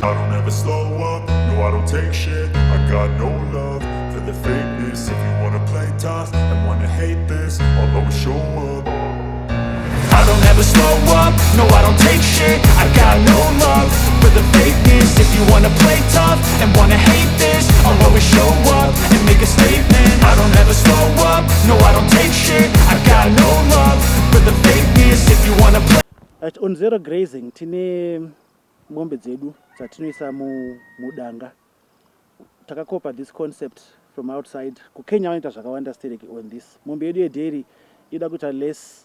I don't ever slow up, no I don't take shit. I got no love for the fakeness. If you wanna play tough and wanna hate this, I'll always show up. I don't ever slow up, no I don't take shit. I got no love for the fakeness. If you wanna play tough and wanna hate this, I'll always show up and make a statement. I don't ever slow up, no I don't take shit. I got no love for the fakeness. If you wanna play. On zero grazing tine mombe dzedu dzatinoisa mudanga. Takakopa this concept from outside. Kukenya vanoita zvakawanda stereki on this. Mombe yedu yedairy ida kuita less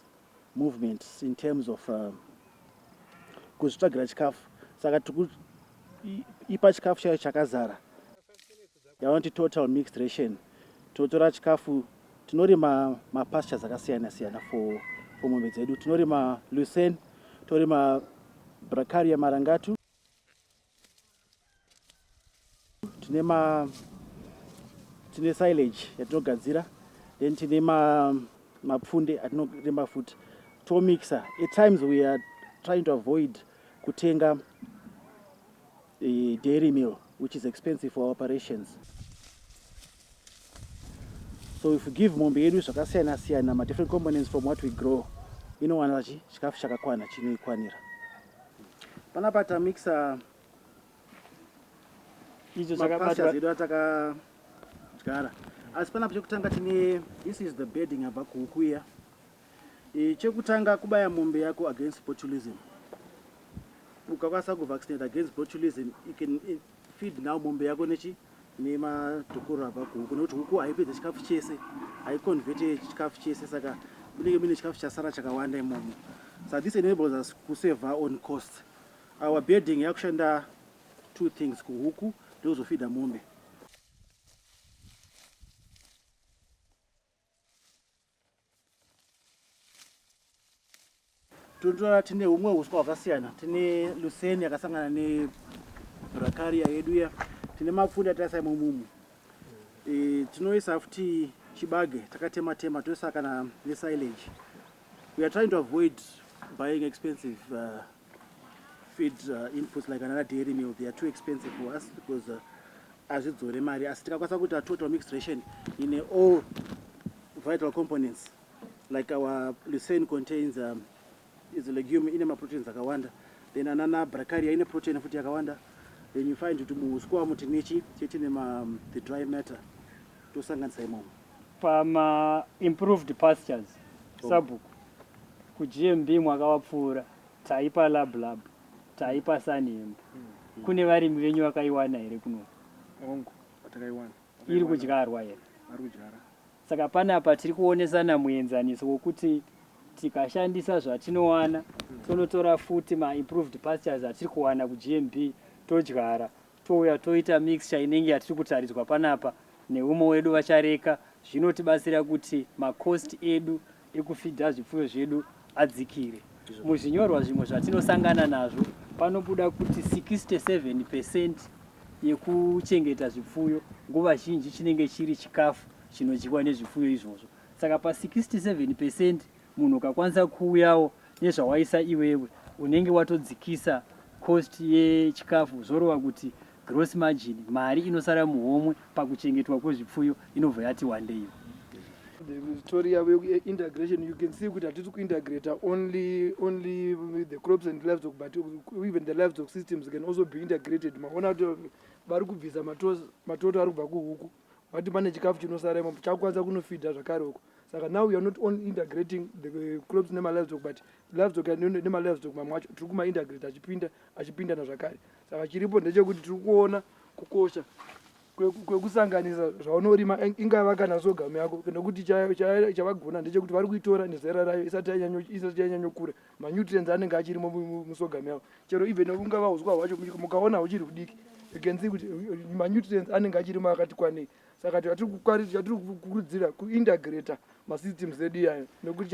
movements in terms of kuzvitsvagira chikafu. Saka ipa chikafu chayo chakazara. Yavanoti total mixed ration. Totora chikafu tinorima mapastures akasiyana siyana for mombe dzedu. Tinorima lucerne, torima bracharia marangatu. Tine silage yatinogadzira, then tine mapfunde atinorima futi tomixer. At times we are trying to avoid kutenga a dairy meal, which is expensive for operations. So if we give mombe yedu zvakasiyana siyana different components from what we grow, inowana chikafu chakakwana chinoikwanira. Panapa tamixa icho chakabata zedu atakadyara. Asi panapa chekutanga tine, this is the bedding abva kuhuku iya. Chekutanga kubaya mombe yako against botulism. Ukakwanisa kuvaccinate against botulism, you can feed now mombe yako nemadhokoro abva kuhuku. Nokuti huku haipedza chikafu chese, haiconverte chikafu chese, saka munenge mune chikafu chasara chakawanda imomo. So this enables us to save our own costs. Our bedding yakushanda two things, kuhuku ndozofeeda mombe. Totora tine humwe huswa hwakasiyana. Tine lucerne yakasangana nebracharia yedu ya. Tine mapfunde ataisa imomo. Tinoisa futi chibage takatema toisa kana nesilage. We are trying to avoid buying expensive feed inputs like another dairy meal. They are too expensive for us because azvidzore mari. Asi tikakwanisa kuita total mixed ration in all vital components. Like our lucerne contains is a legume ine proteins akawanda. Then anana bracharia ine protein futi yakawanda. Then you find kuti muhuswa mutinechi chetine the dry matter tosanganisa imomo. Pama improved pastures sabhuku kuGMB mwakavapfuura taipa lab taipa sanhembe. Kune varimi venyu vakaiwana here kuno? Ongo vatakaiwana. Iri kudyarwa here? Vari kudyara. Saka panapa tiri kuonesana muenzaniso wokuti tikashandisa zvatinowana tonotora futi improved pastures atiri kuwana kuGMB todyara touya toita mixture inenge yatiri kutaridzwa panapa neumwe wedu vachareka. Zvinotibatsira kuti macost edu ekufidha zvipfuyo zvedu adzikire. Muzvinyorwa zvimwe zvatinosangana nazvo panobuda kuti 67% yekuchengeta zvipfuyo nguva zhinji chinenge chiri chikafu chinodyiwa nezvipfuyo izvozvo. Saka pa 67% munhu ukakwanisa kuuyawo nezvawaisa iwewe unenge watodzikisa cost yechikafu, zorova kuti gross margin, mari inosara muhomwe pakuchengetwa kwezvipfuyo inobva yati wandei. The story of integration, you can see that it integrate only with the crops and livestock, but even the livestock systems can also be integrated. Maona vari kubvisa matoto ari kubva kuhuku, vati pane chikafu chinosara imomo chakwanisa kunofeeda zvakare uko. Saka now we are not only integrating the crops nema-livestock, but livestock nema-livestock mamwacho tiri kuma-integrate achipinda nazvakare. Saka chiripo ndechekuti tiri kuona kukosha kwekusanganisa zvaunorima ingava kana sorghum yako, nekuti chavagona ndechekuti vari kuitora nezera rayo isati yanyanyokura, manutrients anenge achirimo musorghum yako. Chero even ungava huswa hwacho mukaona huchiri hudiki, you can see kuti manutrients anenge achirimo akati kwanei. Saka chatiri kukurudzira kuintegrata masystems edu iyayo, nekuti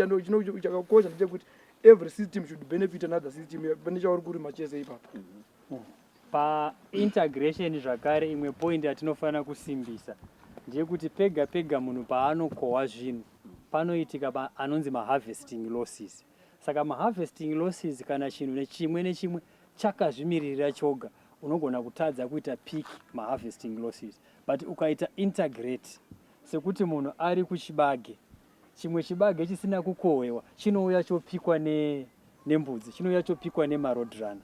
chakakosha ndechekuti every system should benefit another system pane chauri kurima chese ipapo. Pa-integration zvakare imwe point yatinofanira kusimbisa ndeyekuti pega pega munhu paanokohwa zvinhu panoitika anonzi ma-harvesting losses. Saka ma-harvesting losses kana chinhu nechimwe chakazvimiririra choga unogona kutadza kuita peak maharvesting losses. But ukaita integrate, sekuti munhu ari kuchibage, chimwe chibage chisina kukohwewa chinouya chopikwa nembudzi, chinouya chopikwa nemarodrana.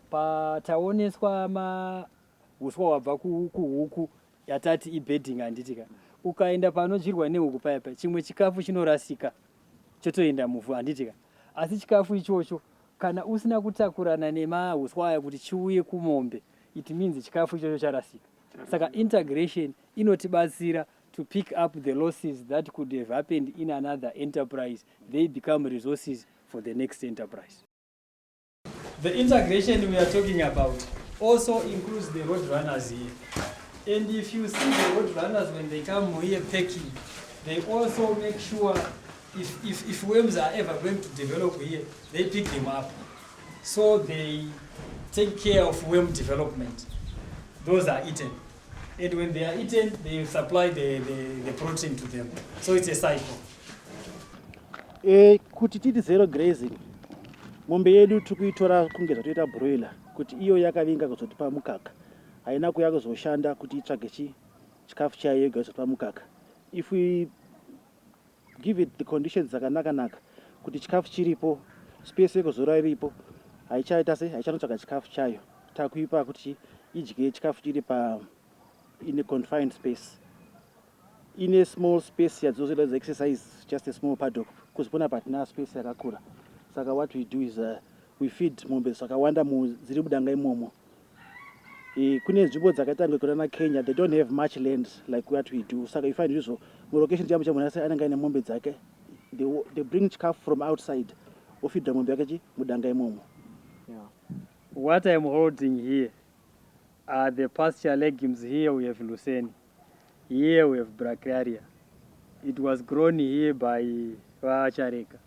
Pataoneswa mahuswa wabva kuhuku yatati ibedding handitika, ukaenda panodyirwa nehuku paya chimwe chikafu chinorasika chotoenda muvhu handitika. Asi chikafu ichocho kana usina kutakurana nemahuswa aya kuti chiuye kumombe, it means chikafu ichocho charasika. Saka integration inotibatsira to pick up the losses that could have happened in another enterprise. They become resources for the next enterprise. The integration we are talking about also includes the road runners here. And if you see the road runners when they come here packing, they also make sure if worms are ever going to develop here, they pick them up. So they take care of worm development. Those are eaten. And when they are eaten, they supply the protein to them. So it's a cycle. Kuti titi zero grazing, mombe yedu tukuitora kunge zvatoita broiler kuti iyo yakavinga kuzotipa mukaka, haina kuya kuzoshanda kuti itsvage chikafu chayo yega kuzotipa mukaka. If we give it the conditions dzakanaka kuti chikafu chiripo, space yekuzora iripo, haichaita se haichanotsvaga chikafu chayo, takuipa kuti idye chikafu chiri in a confined space. In a small space yadzosela exercise, just a small paddock, kuzipona patina space yakakura. Saka what we do is we feed mombe zvakawanda dziri mudanga imomo. Kune nzvimbo dzakaita ngekuna Kenya, they don't have much land like what we do. Saka you find izvo mulocation chamo chamunhu ase anenge ane mombe dzake, they bring chikafu from outside, ofeedra mombe yake mudanga imomo. What I'm holding here are the pasture legumes. Here we have lucerne, here we have brachiaria. It was grown here by Vachareka.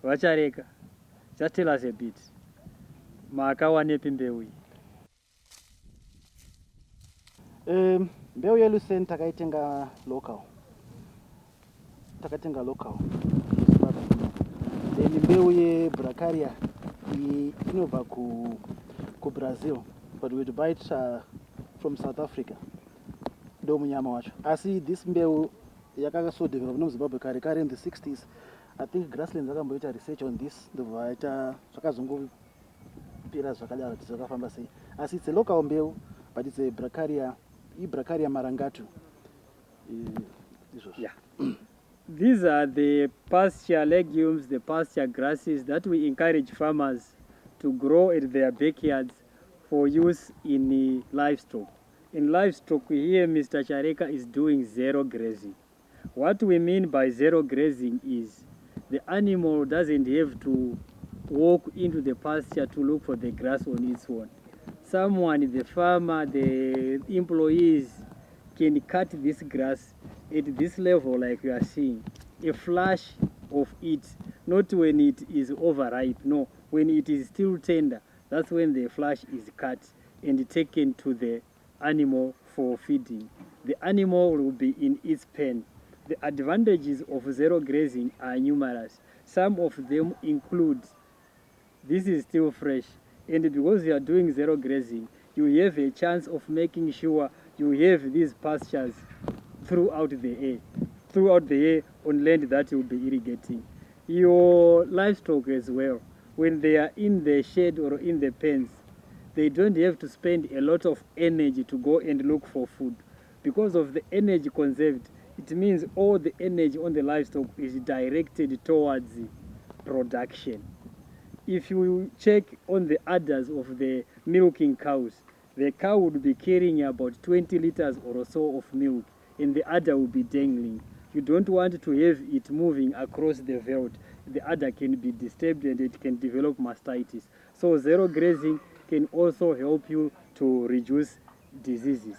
Vachareka, just tell us a bit. Maakawanepi mbeu iyi? Mbeu yelucerne takaitenga local. Then mbeu yebrachiaria inobva ku Brazil, but we buy it from South Africa. Ndo munyama wacho. Asi this mbeu yakaso develop no Zimbabwe kare in the 60s. I think Grasslands akamboita research on this, ndobvaita zvakazongopira zvakadaro kuti zvakafamba sei. Asi it's a local mbeu, but it's a brachiaria marangatu. Yeah. These are the pasture legumes, the pasture grasses that we encourage farmers to grow at their backyards for use in livestock. In livestock, here Mr. Chareka is doing zero grazing. What we mean by zero grazing is the animal doesn't have to walk into the pasture to look for the grass on its own. Someone, the farmer, the employees can cut this grass at this level like you are seeing. A flash of it, not when it is overripe, no, when it is still tender, that's when the flash is cut and taken to the animal for feeding. The animal will be in its pen. The advantages of zero grazing are numerous. Some of them include, this is still fresh, and because you are doing zero grazing, you have a chance of making sure you have these pastures throughout the year on land that you will be irrigating. Your livestock as well, when they are in the shed or in the pens, they don't have to spend a lot of energy to go and look for food. Because of the energy conserved, it means all the energy on the livestock is directed towards production. If you check on the udders of the milking cows, the cow would be carrying about 20 liters or so of milk, and the udder will be dangling. You don't want to have it moving across the veldt. The udder can be disturbed and it can develop mastitis. So zero grazing can also help you to reduce diseases.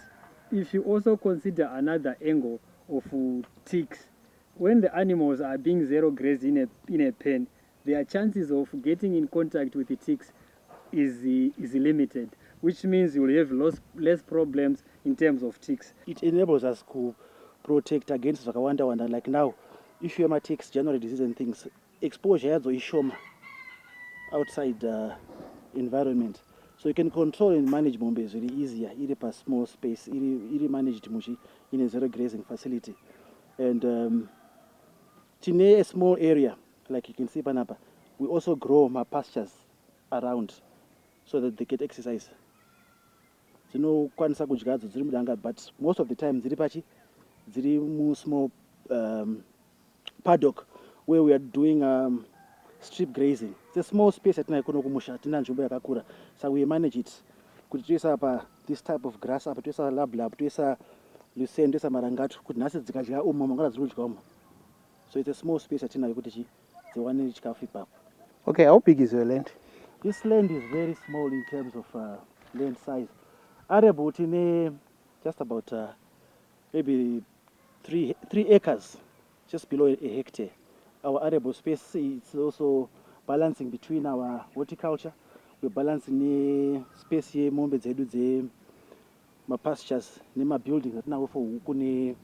If you also consider another angle of ticks, when the animals are being zero grazed in a pen, their chances of getting in contact with the ticks is limited, which means you will have less problems in terms of ticks. It enables us to protect against zvakawanda. Like now, if you have ticks, general disease and things, exposure yadzo ishoma outside environment. So you can control and manage mombe very easier, iri pa small space, iri managed muchi in a zero grazing facility. And tine a small area, like you can see panapa, we also grow my pastures around so that they get exercise. Dzinokwanisa kudya dziri mudanga, but most of the time dziri mu small paddock where we are doing strip grazing. It's a small space at kumusha tina nzvimbo yakakura, so we manage it kuti toisa pa this type of grass apa, toisa lablab, toisa lucerne, toisa marangatu kuti nhasi dzikadya umo mangana dziri kudya umo. So it's a small space atinayo kuti dziwane chikafu ipapo. Okay, how big is your land? This land is very small in terms of land size. Arable in just about maybe 3 acres, just below a hectare. Our arable space is also balancing between our horticulture. We're balancing the space here, mombe zedu ze my pastures, my buildings that now for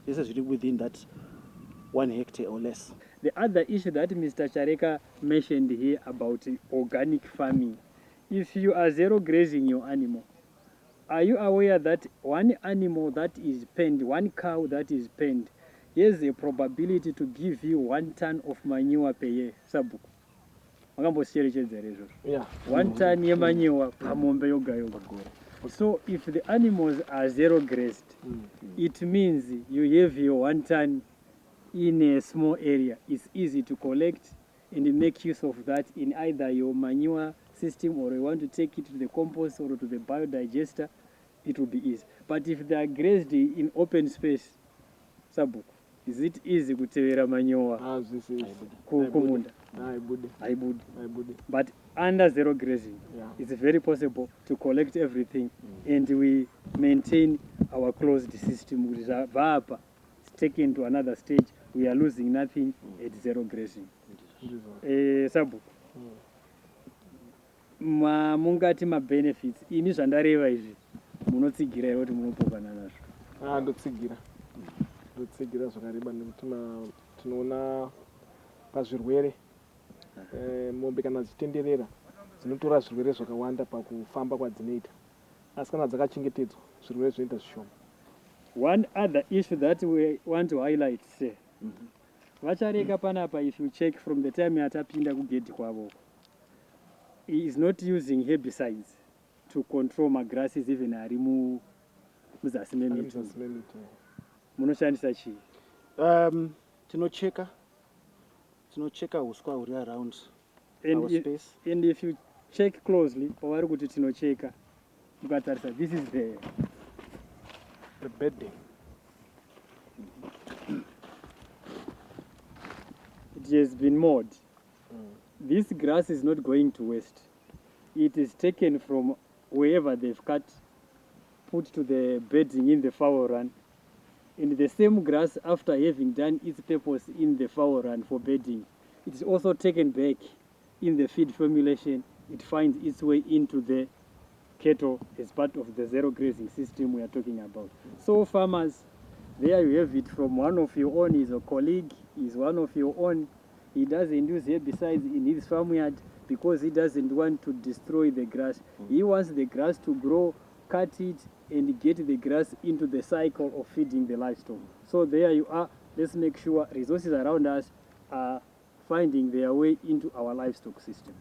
this is within that 1 hectare or less. The other issue that Mr. Chareka mentioned here about organic farming, if you are zero grazing your animal, are you aware that one animal that is penned, one cow that is penned, has a probability to give you 1 ton of manure per year? Sabu. Yeah. 1 ton of manure per mombe yoga yoga. So if the animals are zero grazed, it means you have your 1 ton in a small area. It's easy to collect and make use of that in either your manure system, or you want to take it to the compost or to the biodigester, it will be easy. But if they are grazed in open space, Sabu, is it easy to tewera manure kumunda? I would. But under zero grazing, it's very possible to collect everything, and we maintain our closed system. It's taken to another stage. We are losing nothing at zero grazing. Sabu, mungati ma benefits ini zvandareva izvi munotsigira here kuti munopokana nazvo? Ndotsigira zvakareba nekuti tinoona pazvirwere mombe kana dzichitenderera dzinotora zvirwere zvakawanda pakufamba kwadzinoita, asi kana dzakachengetedzwa zvirwere zvinoita zvishoma. One other issue that we want to highlight, say, vachareka panapa, if you check from the time yatapinda kugedhi kwavo, he is not using herbicides to control my grasses even ari muzasi memiti. Munoshandisa chii? Tinocheka huswa huri around our And space. and if you check closely, pavari kuti tinocheka, mukatarisa, this is the bedding. It has been mowed. This grass is not going to waste. It is taken from wherever they've cut, put to the bedding in the fowl run. And the same grass, after having done its purpose in the fowl run for bedding, it is also taken back in the feed formulation. It finds its way into the cattle as part of the zero grazing system we are talking about. So farmers, there you have it from one of your own, is a colleague, is one of your own. He doesn't use herbicides in his farmyard because he doesn't want to destroy the grass. He wants the grass to grow, cut it, and get the grass into the cycle of feeding the livestock. So there you are. Let's make sure resources around us are finding their way into our livestock system.